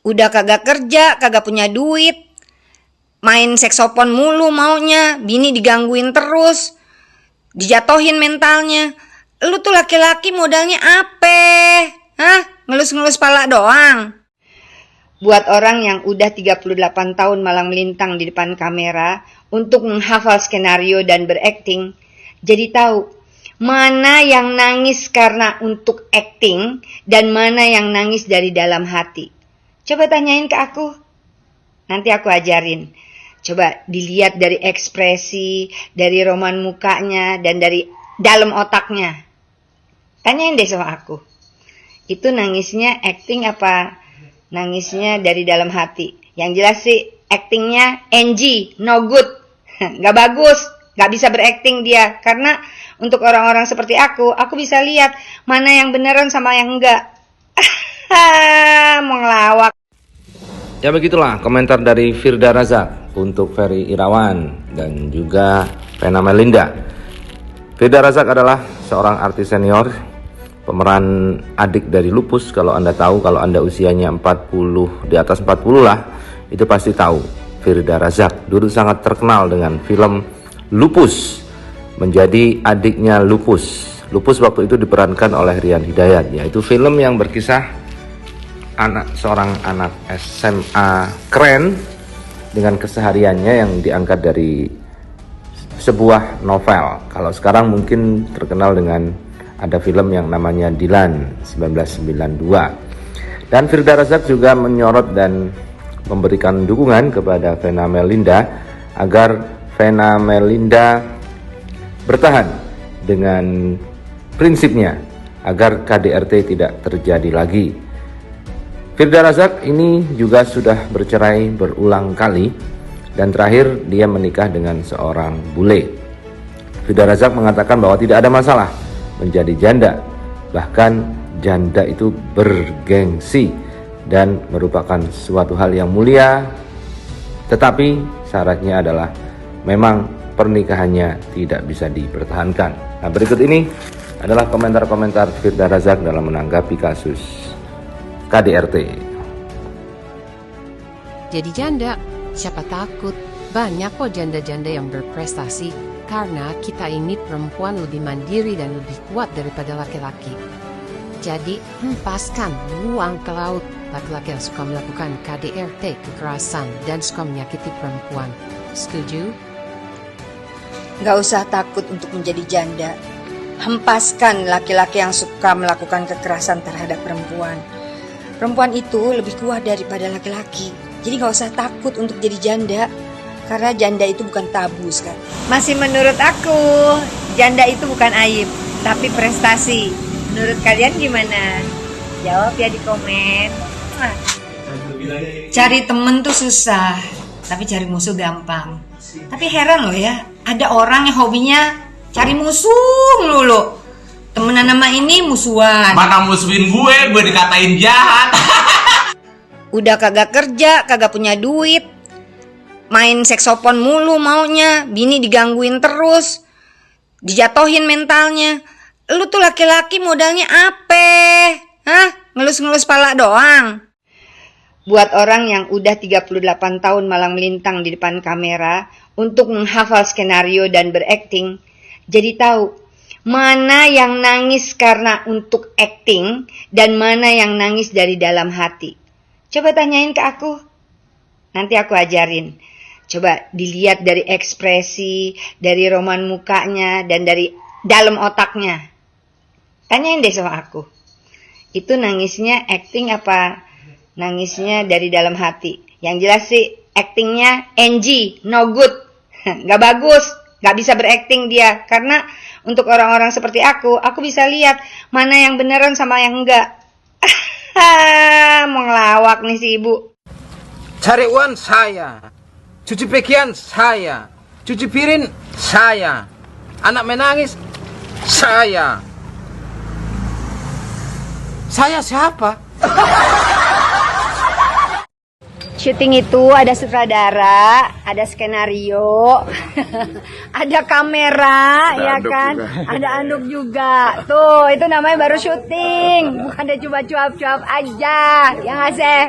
Udah kagak kerja, kagak punya duit. Main seksopon mulu maunya, bini digangguin terus. Dijatohin mentalnya. Lu tuh laki-laki modalnya apa? Hah? Ngelus-ngelus pala doang. Buat orang yang udah 38 tahun malang melintang di depan kamera untuk menghafal skenario dan berakting, jadi tahu mana yang nangis karena untuk acting dan mana yang nangis dari dalam hati. Coba tanyain ke aku. Nanti aku ajarin. Coba dilihat dari ekspresi, dari roman mukanya, dan dari dalam otaknya. Tanyain deh sama aku. Itu nangisnya acting apa nangisnya dari dalam hati? Yang jelas sih actingnya NG, no good. Gak bagus, gak bisa berakting dia. Karena untuk orang-orang seperti aku bisa lihat mana yang beneran sama yang enggak. Mau ngelawak. Ya begitulah komentar dari Firda Razak untuk Ferry Irawan dan juga Vena Melinda. Firda Razak adalah seorang artis senior, pemeran adik dari Lupus. Kalau Anda tahu, kalau Anda usianya 40, di atas 40 lah, itu pasti tahu Firda Razak. Dulu sangat terkenal dengan film Lupus, menjadi adiknya Lupus. Lupus waktu itu diperankan oleh Rian Hidayat, yaitu film yang berkisah seorang anak SMA keren dengan kesehariannya yang diangkat dari sebuah novel. Kalau sekarang mungkin terkenal dengan ada film yang namanya Dilan 1992. Dan Firda Razak juga menyorot dan memberikan dukungan kepada Vena Melinda agar Vena Melinda bertahan dengan prinsipnya agar KDRT tidak terjadi lagi. Firda Razak ini juga sudah bercerai berulang kali dan terakhir dia menikah dengan seorang bule. Firda Razak mengatakan bahwa tidak ada masalah menjadi janda, bahkan janda itu bergengsi dan merupakan suatu hal yang mulia, tetapi syaratnya adalah memang pernikahannya tidak bisa dipertahankan. Nah, berikut ini adalah komentar-komentar Firda Razak dalam menanggapi kasus KDRT. Jadi janda, siapa takut? Banyak kok janda-janda yang berprestasi karena kita ini perempuan lebih mandiri dan lebih kuat daripada laki-laki. Jadi, hempaskan, buang ke laut laki-laki yang suka melakukan KDRT, kekerasan, dan suka menyakiti perempuan. Setuju? Gak usah takut untuk menjadi janda. Hempaskan laki-laki yang suka melakukan kekerasan terhadap perempuan. Perempuan itu lebih kuat daripada laki-laki. Jadi gak usah takut untuk jadi janda. Karena janda itu bukan tabu kan. Masih menurut aku, janda itu bukan aib, tapi prestasi. Menurut kalian gimana? Jawab ya di komen. Cari temen tuh susah, tapi cari musuh gampang. Tapi heran loh ya, ada orang yang hobinya cari musuh melulu. Temenan sama ini musuhan. Mana musuhin gue dikatain jahat. Udah kagak kerja, kagak punya duit. Main seksopon mulu maunya, bini digangguin terus. Dijatohin mentalnya. Lu tuh laki-laki modalnya apa? Hah? Ngelus-ngelus pala doang. Buat orang yang udah 38 tahun malang melintang di depan kamera untuk menghafal skenario dan berakting, jadi tahu mana yang nangis karena untuk acting dan mana yang nangis dari dalam hati. Coba tanyain ke aku. Nanti aku ajarin. Coba dilihat dari ekspresi, dari roman mukanya, dan dari dalam otaknya. Tanyain deh sama aku. Itu nangisnya acting apa nangisnya dari dalam hati? Yang jelas sih actingnya NG, no good. Gak bagus, gak bisa berakting dia. Karena untuk orang-orang seperti aku bisa lihat mana yang beneran sama yang enggak. Mau ngelawak nih si ibu. Cari uang saya, cuci pakaian saya, cuci piring saya, anak menangis saya. Saya siapa? Syuting itu ada sutradara, ada skenario, ada kamera, ya kan? Ada anduk juga. Tuh, itu namanya baru syuting. Bukan ada coba cuap-cuap aja. Ya nggak sih?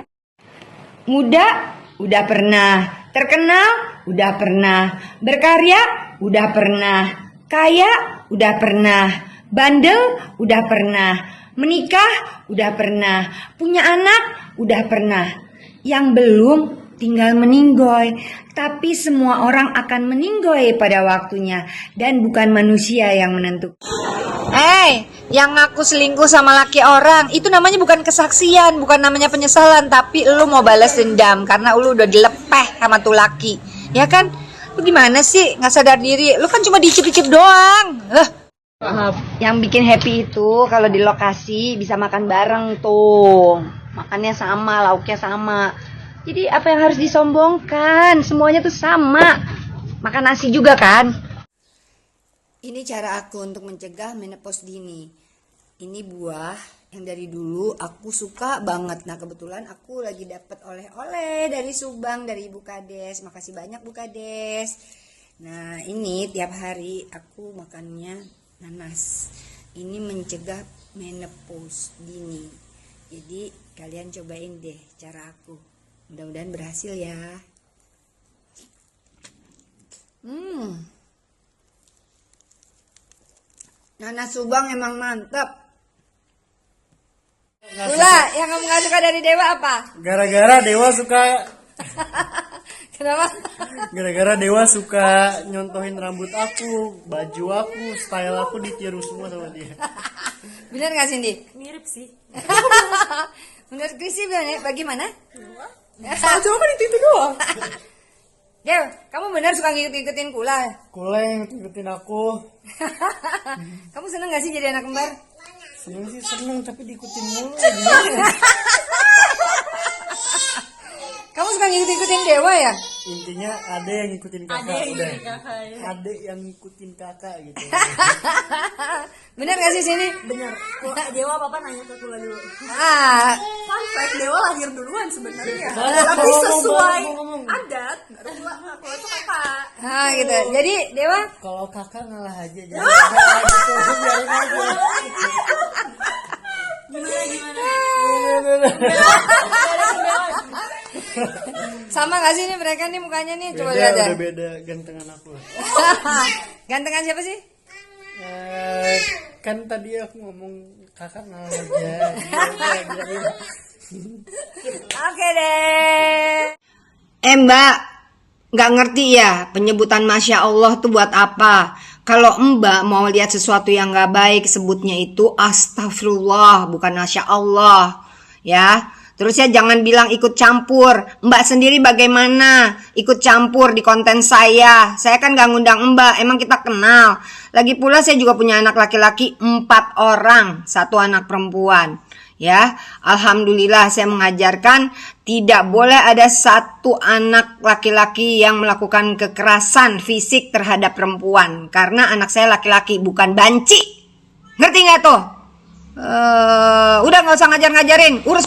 Muda, udah pernah. Terkenal, udah pernah. Berkarya, udah pernah. Kaya, udah pernah. Bandel, udah pernah. Menikah, udah pernah. Punya anak, udah pernah. Yang belum, tinggal meninggoy. Tapi semua orang akan meninggoy pada waktunya. Dan bukan manusia yang menentukan. Yang ngaku selingkuh sama laki orang, itu namanya bukan kesaksian, bukan namanya penyesalan, tapi lu mau balas dendam karena lu udah dilepeh sama tuh laki. Ya kan? Lu gimana sih? Nggak sadar diri. Lu kan cuma dicip-cip doang. Yang bikin happy itu kalau di lokasi bisa makan bareng tuh. Makannya sama, lauknya sama. Jadi apa yang harus disombongkan? Semuanya tuh sama. Makan nasi juga kan? Ini cara aku untuk mencegah menopause dini. Ini buah yang dari dulu aku suka banget. Nah kebetulan aku lagi dapat oleh-oleh dari Subang, dari Ibu Kades. Makasih banyak Bu Kades. Nah ini tiap hari aku makannya nanas. Ini mencegah menopause dini. Jadi kalian cobain deh cara aku. Mudah-mudahan berhasil ya. Nanas Subang emang mantep. Pula yang kamu gak suka dari Dewa apa? Gara-gara Dewa suka Kenapa? gara-gara Dewa suka nyontohin rambut aku, baju aku, style aku ditiru semua sama dia. Bener gak Cindy? Mirip sih. Menurut Krisi bagaimana? Salah cuma kan itu doang. Dew, kamu bener suka ngikut-ngikutin Kula? Kule yang ngikutin aku. Kamu seneng gak sih jadi anak kembar? Seneng sih seneng, tapi diikutin mulu. Kamu suka ngikut-ngikutin Dewa ya? Intinya ada yang ngikutin kakak udah. Ada yang ngikutin kakak gitu. Bener gak sih sini? Bener. Kok Dewa papa nanya ke Kula dulu. Fun fact, Dewa lahir duluan sebenarnya. Tapi sesuai adat, baru Kula itu kakak. Gitu. Jadi Dewa Kalau kakak ngalah aja jangan gitu, biarin aja. sama gak sih nih mereka nih mukanya nih? Coba Beda, lihat ya. udah beda gantengan aku. Gantengan siapa sih? Kan tadi aku ngomong kakak ngalah aja. Biarin. Oke deh. Mbak, nggak ngerti ya penyebutan Masya Allah tuh buat apa? Kalau Mbak mau lihat sesuatu yang nggak baik, sebutnya itu Astagfirullah, bukan Masya Allah. Ya, terus ya jangan bilang ikut campur. Mbak sendiri bagaimana ikut campur di konten saya? Saya kan nggak ngundang Mbak, emang kita kenal. Lagi pula saya juga punya anak laki-laki 4 orang, 1 anak perempuan. Ya, alhamdulillah saya mengajarkan tidak boleh ada 1 anak laki-laki yang melakukan kekerasan fisik terhadap perempuan. Karena anak saya laki-laki, bukan banci. Ngerti nggak tuh? Udah nggak usah ngajar-ngajarin, urus